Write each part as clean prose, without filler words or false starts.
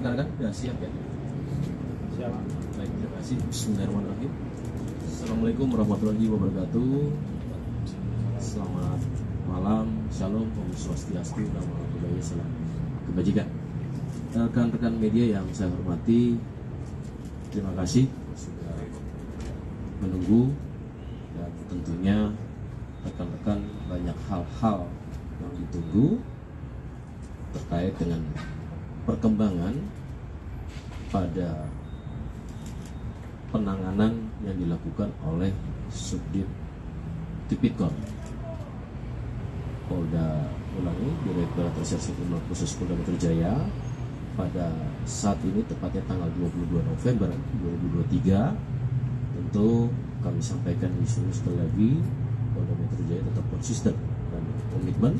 rekan-rekan sudah siap ya? Siap. Baik, terima kasih. Bismillahirrahmanirrahim. Assalamualaikum warahmatullahi wabarakatuh. Selamat malam, shalom, om swastiastu, namo buddhaya, salam kebajikan. Rekan-rekan media yang saya hormati, terima kasih sudah menunggu, dan tentunya rekan-rekan banyak hal-hal yang ditunggu terkait dengan perkembangan pada penanganan yang dilakukan oleh Subdit Tipikor Polda Ulangi, Direktorat Reserse Kriminal Khusus Polda Metro Jaya, pada saat ini tepatnya tanggal 22 November 2023. Tentu kami sampaikan di sini sekali lagi, Polda Metro Jaya tetap konsisten dan komitmen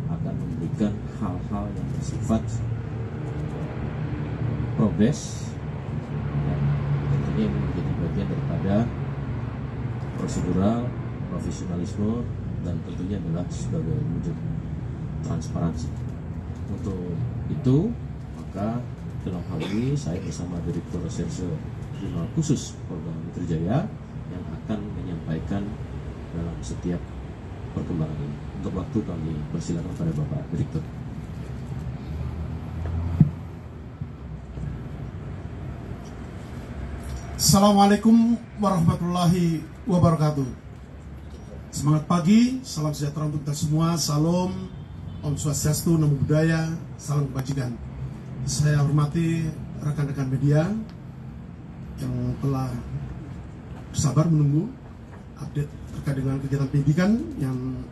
akan memberikan hal-hal yang bersifat progres, dan tentunya ini menjadi bagian daripada prosedural, profesionalisme, dan tentunya adalah sebagai wujud transparansi. Untuk itu, maka dalam hal ini saya bersama Direktur Reserse Kriminal Khusus Polda Metro Jaya yang akan menyampaikan dalam setiap perkembangan ini. Untuk waktu kami persilakan pada Bapak Direktur. Assalamualaikum warahmatullahi wabarakatuh. Semangat pagi, salam sejahtera untuk kita semua. Salam, om swastiastu, namo buddhaya, salam kebajikan. Saya hormati rekan-rekan media yang telah bersabar menunggu update terkait dengan kegiatan pendidikan yang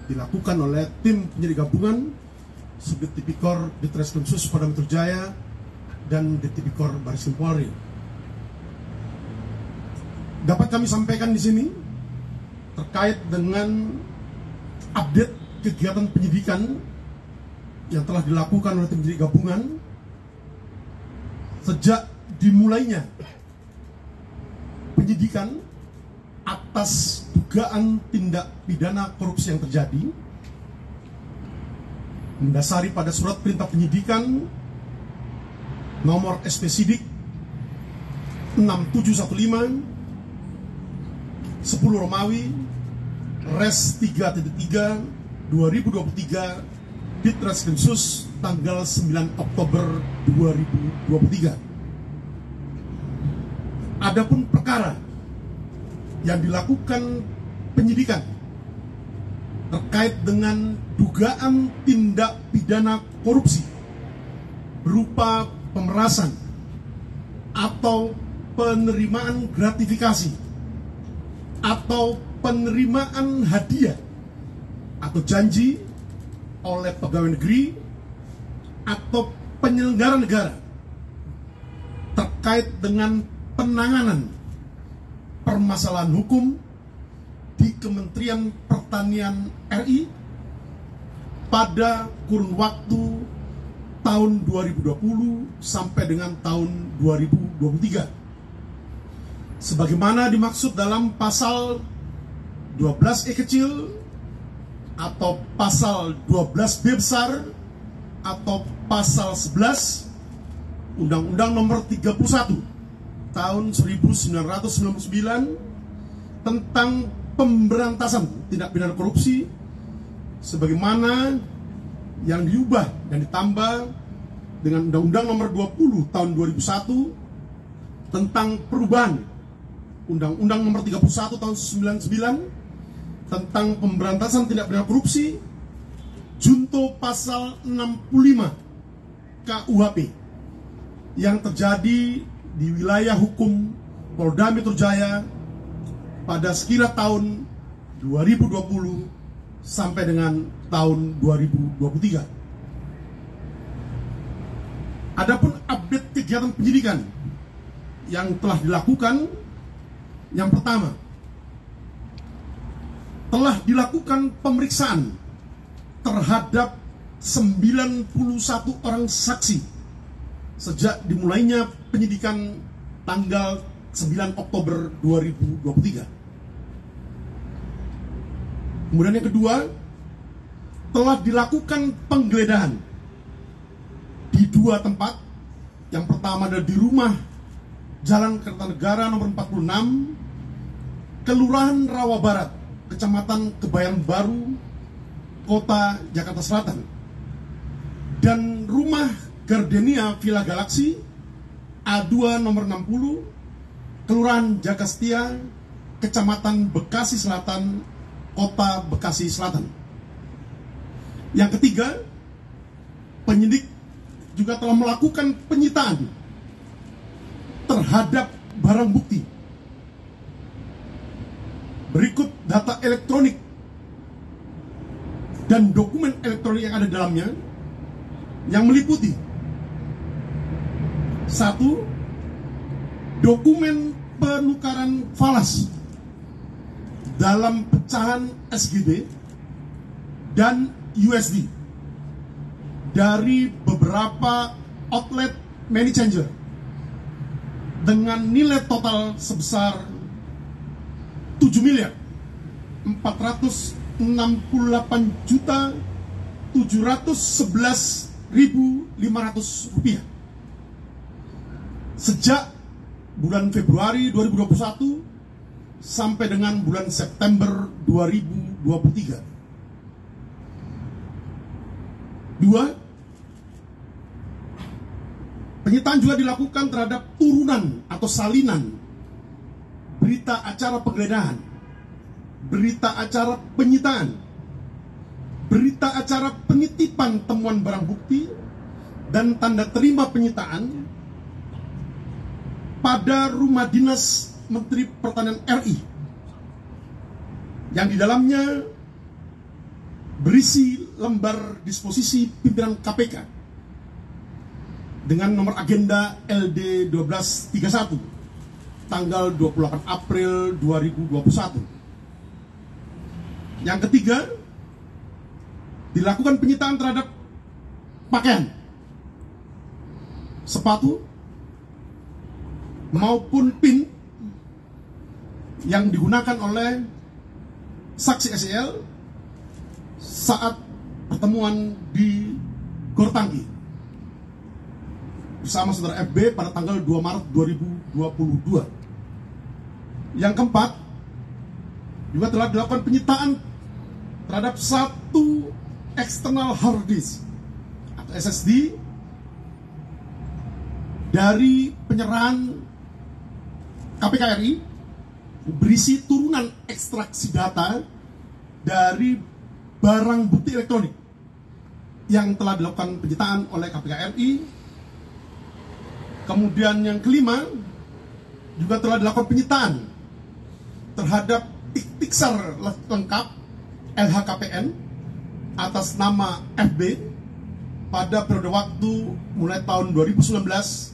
dilakukan oleh tim penyidik gabungan Subdit Tipikor Ditreskrim Sus Polda Metro Jaya dan Ditipikor Bareskrim Polri. Dapat kami sampaikan di sini terkait dengan update kegiatan penyidikan yang telah dilakukan oleh tim penyidik gabungan sejak dimulainya penyidikan atas dugaan tindak pidana korupsi yang terjadi, mendasari pada surat perintah penyidikan nomor SP Sidik 6715 10 Romawi Res 3.3 2023 Ditreskrim Sus tanggal 9 Oktober 2023. Adapun perkara yang dilakukan penyidikan terkait dengan dugaan tindak pidana korupsi berupa pemerasan atau penerimaan gratifikasi atau penerimaan hadiah atau janji oleh pegawai negeri atau penyelenggara negara terkait dengan penanganan permasalahan hukum di Kementerian Pertanian RI pada kurun waktu tahun 2020 sampai dengan tahun 2023. Sebagaimana dimaksud dalam pasal 12E kecil atau pasal 12B besar atau pasal 11 Undang-Undang Nomor 31 tahun 1999 tentang pemberantasan tindak pidana korupsi, sebagaimana yang diubah dan ditambah dengan Undang-Undang Nomor 20 tahun 2001 tentang perubahan Undang-Undang Nomor 31 tahun 99 tentang pemberantasan tindak pidana korupsi, junto pasal 65 KUHP yang terjadi di wilayah hukum Polda Metro Jaya pada sekira tahun 2020 sampai dengan tahun 2023. Adapun update kegiatan penyidikan yang telah dilakukan, yang pertama, telah dilakukan pemeriksaan terhadap 91 orang saksi sejak dimulainya penyidikan tanggal 9 Oktober 2023. Kemudian yang kedua, telah dilakukan penggeledahan di 2 tempat Yang pertama adalah di rumah Jalan Kertanegara nomor 46, Kelurahan Rawa Barat, Kecamatan Kebayoran Baru, Kota Jakarta Selatan. Dan rumah Gardenia Villa Galaxy A2 nomor 60, Kelurahan Jagastia, Kecamatan Bekasi Selatan, Kota Bekasi Selatan. Yang ketiga, penyidik juga telah melakukan penyitaan terhadap barang bukti. Berikut data elektronik dan dokumen elektronik yang ada di dalamnya, yang meliputi: 1. Dokumen penukaran falas dalam pecahan SGD dan USD dari beberapa outlet money changer dengan nilai total sebesar 7.468.711.500 rupiah sejak bulan Februari 2021 sampai dengan bulan September 2023. 2. Penyitaan juga dilakukan terhadap turunan atau salinan berita acara penggeledahan, berita acara penyitaan, berita acara penitipan temuan barang bukti, dan tanda terima penyitaan pada rumah dinas Menteri Pertanian RI yang di dalamnya berisi lembar disposisi pimpinan KPK dengan nomor agenda LD 1231 tanggal 28 April 2021. Yang ketiga, dilakukan penyitaan terhadap pakaian, sepatu, maupun pin yang digunakan oleh saksi SEL saat pertemuan di Gortanggi bersama saudara FB pada tanggal 2 Maret 2022. Yang keempat, juga telah dilakukan penyitaan terhadap satu external hard disk atau SSD dari penyerahan KPK RI berisi turunan ekstraksi data dari barang bukti elektronik yang telah dilakukan penyitaan oleh KPK RI. Kemudian yang kelima, juga telah dilakukan penyitaan terhadap ikhtisar lengkap LHKPN atas nama FB pada periode waktu mulai tahun 2019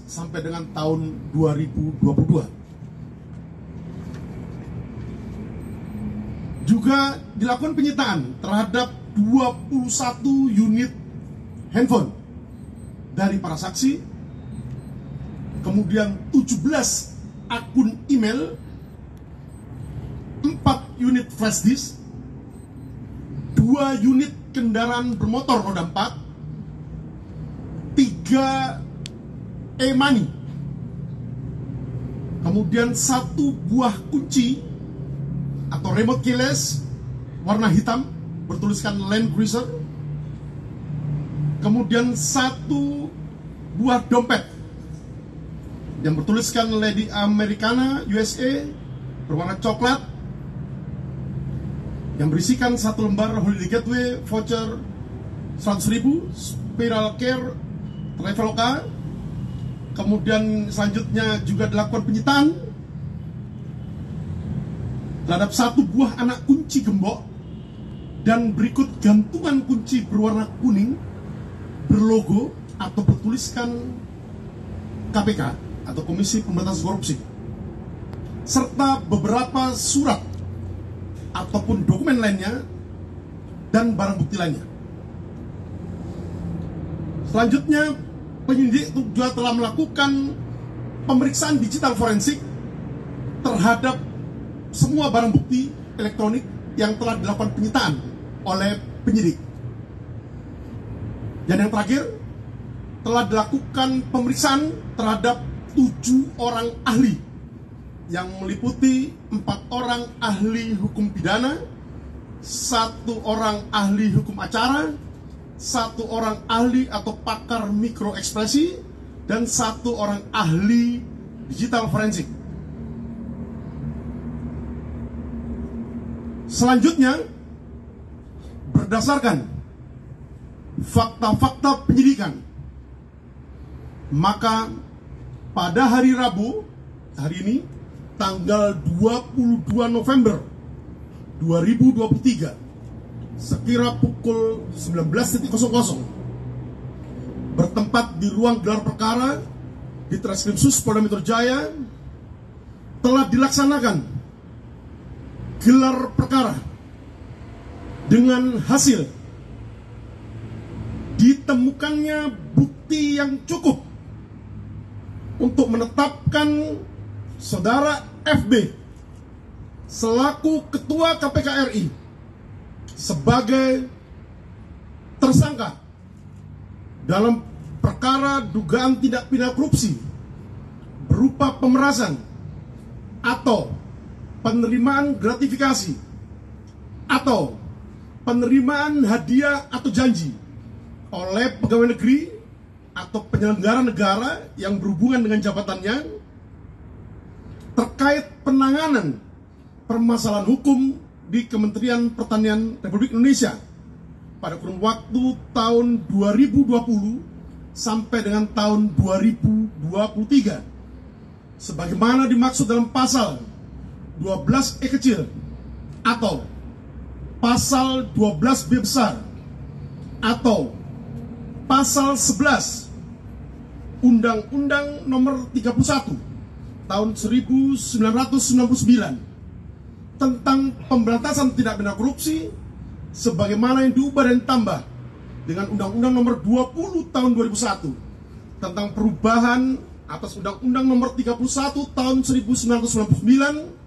sampai dengan tahun 2022. Juga dilakukan penyitaan terhadap 21 unit handphone dari para saksi, kemudian 17 akun email, 4 unit flash disk, 2 unit kendaraan bermotor roda 4, 3 e-money, kemudian 1 buah kunci atau remote keyless warna hitam bertuliskan Land Cruiser, kemudian 1 buah dompet yang bertuliskan Lady Americana USA berwarna coklat yang berisikan 1 lembar Holiday Gateway voucher 100.000, Spiral Care Traveloka. Kemudian selanjutnya juga dilakukan penyitaan terhadap 1 buah anak kunci gembok dan berikut gantungan kunci berwarna kuning berlogo atau bertuliskan KPK atau Komisi Pemberantasan Korupsi, serta beberapa surat ataupun dokumen lainnya dan barang bukti lainnya. Selanjutnya, penyidik juga telah melakukan pemeriksaan digital forensik terhadap semua barang bukti elektronik yang telah dilakukan penyitaan oleh penyidik. Dan yang terakhir, telah dilakukan pemeriksaan terhadap 7 orang ahli yang meliputi 4 orang ahli hukum pidana, 1 orang ahli hukum acara, 1 orang ahli atau pakar mikroekspresi, dan 1 orang ahli digital forensik. Selanjutnya, berdasarkan fakta-fakta penyidikan, maka pada hari Rabu, hari ini, tanggal 22 November 2023, sekira pukul 19.00, bertempat di ruang gelar perkara di Treskrimsus Polda Metro Jaya, telah dilaksanakan gelar perkara dengan hasil ditemukannya bukti yang cukup untuk menetapkan saudara FB selaku Ketua KPK RI sebagai tersangka dalam perkara dugaan tindak pidana korupsi berupa pemerasan atau penerimaan gratifikasi atau penerimaan hadiah atau janji oleh pegawai negeri atau penyelenggara negara yang berhubungan dengan jabatannya terkait penanganan permasalahan hukum di Kementerian Pertanian Republik Indonesia pada kurun waktu tahun 2020 sampai dengan tahun 2023 sebagaimana dimaksud dalam pasal 12E kecil atau pasal 12B besar atau pasal 11 Undang-Undang Nomor 31 tahun 1999 tentang pemberantasan tindak pidana korupsi sebagaimana yang diubah dan ditambah dengan Undang-Undang Nomor 20 tahun 2001 tentang perubahan atas Undang-Undang Nomor 31 tahun 1999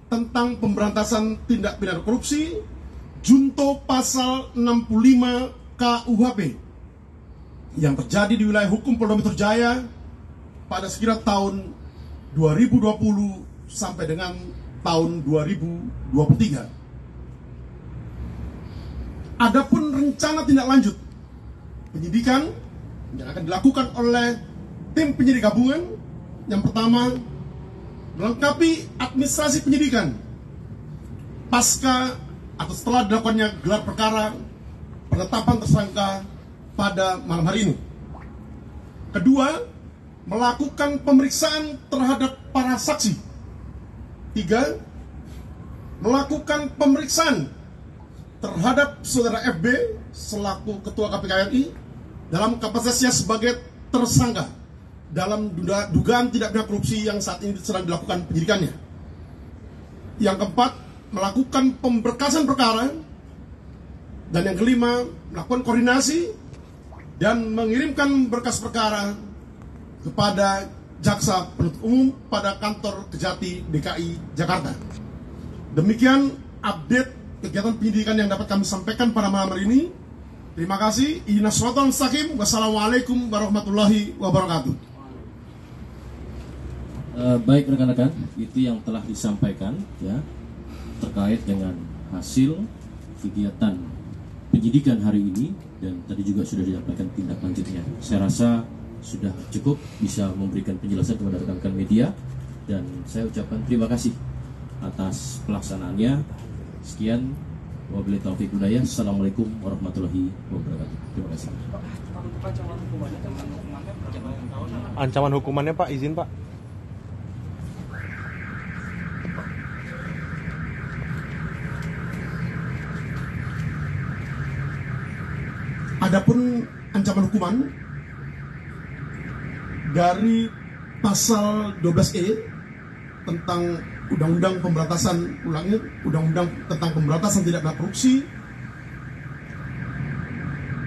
tentang pemberantasan tindak pidana korupsi, junto pasal 65 KUHP yang terjadi di wilayah hukum Polda Metro Jaya pada sekira tahun 2020 sampai dengan tahun 2023. Adapun rencana tindak lanjut penyidikan yang akan dilakukan oleh tim penyidik gabungan, yang pertama, melengkapi administrasi penyidikan pasca atau setelah dilakukannya gelar perkara penetapan tersangka pada malam hari ini. Kedua, melakukan pemeriksaan terhadap para saksi. 3, melakukan pemeriksaan terhadap saudara FB selaku Ketua KPK RI dalam kapasitasnya sebagai tersangka dalam dugaan tindak pidana korupsi yang saat ini sedang dilakukan penyidikannya. Yang keempat, melakukan pemberkasan perkara. Dan yang kelima, melakukan koordinasi dan mengirimkan berkas perkara kepada Jaksa Penuntut Umum pada kantor Kejati DKI Jakarta. Demikian update kegiatan penyidikan yang dapat kami sampaikan pada malam hari ini. Terima kasih. Ihdinas shiratal mustaqim. Wassalamualaikum warahmatullahi wabarakatuh. Baik rekan-rekan, itu yang telah disampaikan ya terkait dengan hasil kegiatan penyidikan hari ini, dan tadi juga sudah disampaikan tindak lanjutnya. Saya rasa sudah cukup bisa memberikan penjelasan kepada rekan-rekan media, dan saya ucapkan terima kasih atas pelaksanaannya. Sekian, wabillahi taufiq hidayah. Assalamualaikum warahmatullahi wabarakatuh. Terima kasih. Ancaman hukumannya Pak, izin Pak. Adapun ancaman hukuman dari pasal 12E tentang Undang-Undang Pemberantasan Undang-Undang tentang Pemberantasan Tindak Pidana Korupsi,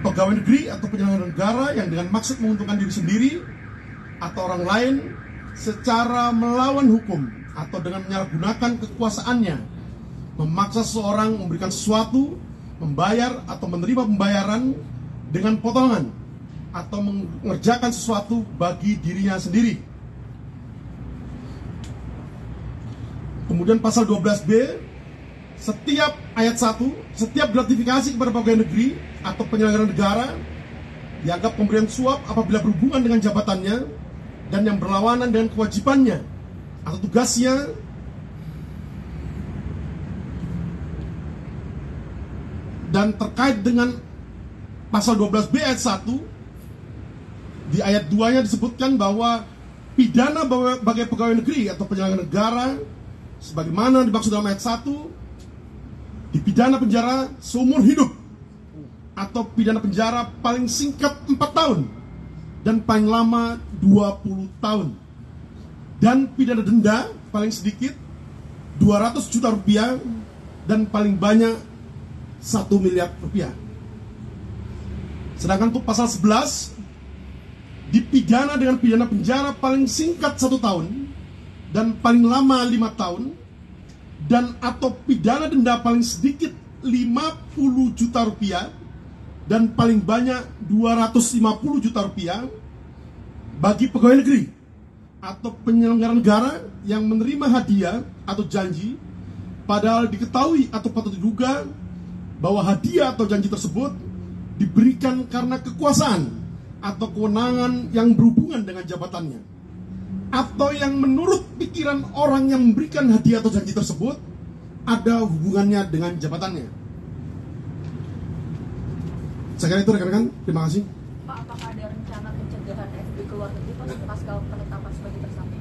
pegawai negeri atau penyelenggara negara yang dengan maksud menguntungkan diri sendiri atau orang lain secara melawan hukum atau dengan menyalahgunakan kekuasaannya memaksa seseorang memberikan sesuatu, membayar atau menerima pembayaran dengan potongan atau mengerjakan sesuatu bagi dirinya sendiri. Kemudian pasal 12B, setiap ayat 1, setiap gratifikasi kepada pegawai negeri atau penyelenggara negara dianggap pemberian suap apabila berhubungan dengan jabatannya dan yang berlawanan dengan kewajibannya atau tugasnya dan terkait dengan pasal 12B ayat 1, di ayat 2-nya disebutkan bahwa pidana bagi pegawai negeri atau penyelenggara negara sebagaimana dimaksud dalam ayat 1 dipidana penjara seumur hidup atau pidana penjara paling singkat 4 tahun dan paling lama 20 tahun, dan pidana denda paling sedikit 200 juta rupiah dan paling banyak 1 miliar rupiah. Sedangkan untuk pasal 11 dipidana dengan pidana penjara paling singkat 1 tahun dan paling lama 5 tahun, dan atau pidana denda paling sedikit 50 juta rupiah dan paling banyak 250 juta rupiah bagi pegawai negeri atau penyelenggara negara yang menerima hadiah atau janji padahal diketahui atau patut diduga bahwa hadiah atau janji tersebut diberikan karena kekuasaan atau kewenangan yang berhubungan dengan jabatannya, atau yang menurut pikiran orang yang memberikan hadiah atau janji tersebut ada hubungannya dengan jabatannya. Saya kira itu rekan-rekan, terima kasih. Pak, apakah ada rencana pencegahan FB ke luar negeri pasca penetapan sebagai tersangka?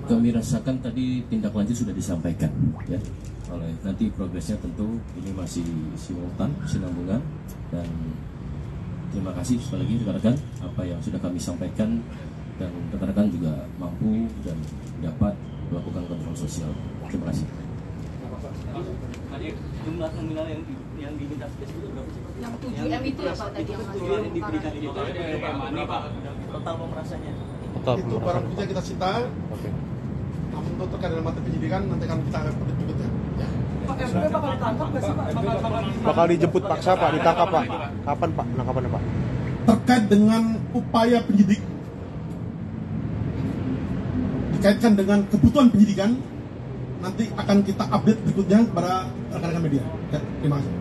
Kami rasakan tadi tindak lanjut sudah disampaikan, ya. Oleh nanti progresnya tentu ini masih simultan, sinambungan, dan terima kasih sekali lagi rekan-rekan apa yang sudah kami sampaikan, dan rekan-rekan juga mampu dan dapat melakukan kontrol sosial. Terima kasih. Jumlah nominal yang diminta itu berapa sih? Yang 7M itu ya Pak tadi yang yang diberikan itu Pak, total pemerasannya. Itu barang bukti yang kita sita. Oke. Namun untuk terkait dengan materi penyidikan nanti akan kita akan berikutnya. Ya. Pak, FB bakal ditangkap nggak sih Pak? Bakal dijemput paksa Pak, ditangkap Pak. Kapan Pak penangkapannya Pak? Terkait dengan upaya penyidik dikaitkan dengan kebutuhan penyidikan, nanti akan kita update berikutnya kepada rekan-rekan media. Ya, terima kasih.